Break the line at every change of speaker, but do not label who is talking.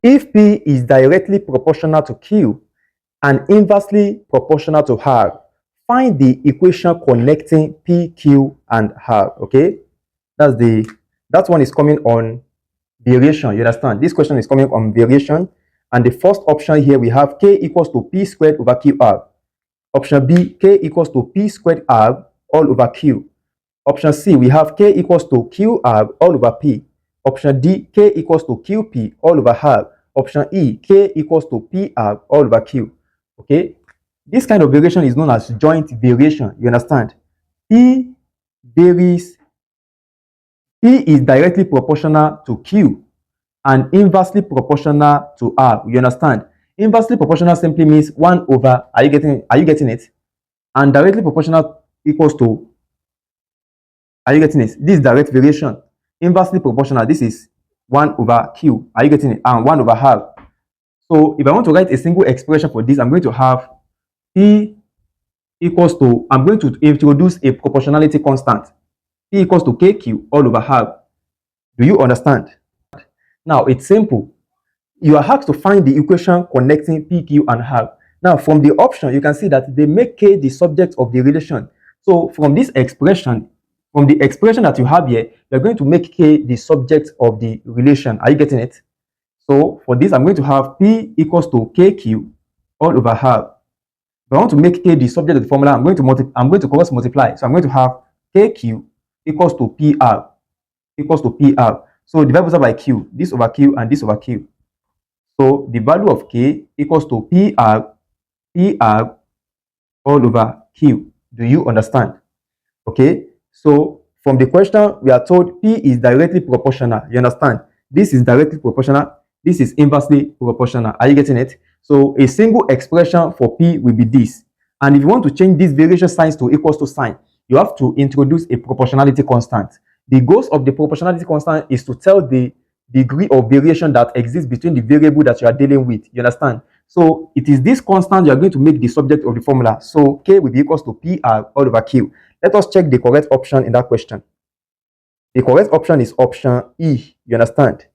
If P is directly proportional to Q and inversely proportional to R, find the equation connecting P, Q, and R. Okay, that one is coming on variation. You understand? This question is coming on variation, and the first option here we have K equals to P squared over QR. Option B, K equals to P squared R all over Q. Option C, we have K equals to QR all over P. Option D, K equals to QP all over R. Option E, K equals to PR all over Q. Okay, this kind of variation is known as joint variation. You understand? P varies, P is directly proportional to Q and inversely proportional to R. You understand? Inversely proportional simply means 1 over, are you getting it? And directly proportional equals to, are you getting it? This is direct variation. Inversely proportional, this is 1 over Q. Are you getting it? And 1 over R. So if I want to write a single expression for this, I'm going to have P equals to, I'm going to introduce a proportionality constant. P equals to KQ all over R. Do you understand? Now it's simple. You are asked to find the equation connecting P, Q, and R. Now from the option, you can see that they make K the subject of the relation. So from this expression, from the expression that you have here, you're going to make K the subject of the relation. Are you getting it? So for this, I'm going to have P equals to KQ all over R. If I want to make K the subject of the formula, I'm going to cross multiply. So I'm going to have KQ equals to PR equals to PR. So divide both by Q, this over Q and this over Q. So the value of K equals to PR all over Q. Do you understand? Okay. So from the question, we are told P is directly proportional. You understand? This is directly proportional. This is inversely proportional. Are you getting it? So a single expression for P will be this. And if you want to change these variation signs to equals to sign, you have to introduce a proportionality constant. The goals of the proportionality constant is to tell the degree of variation that exists between the variable that you are dealing with. You understand? So it is this constant you are going to make the subject of the formula. So K will be equals to PR all over Q. Let us check the correct option in that question. The correct option is option E. You understand?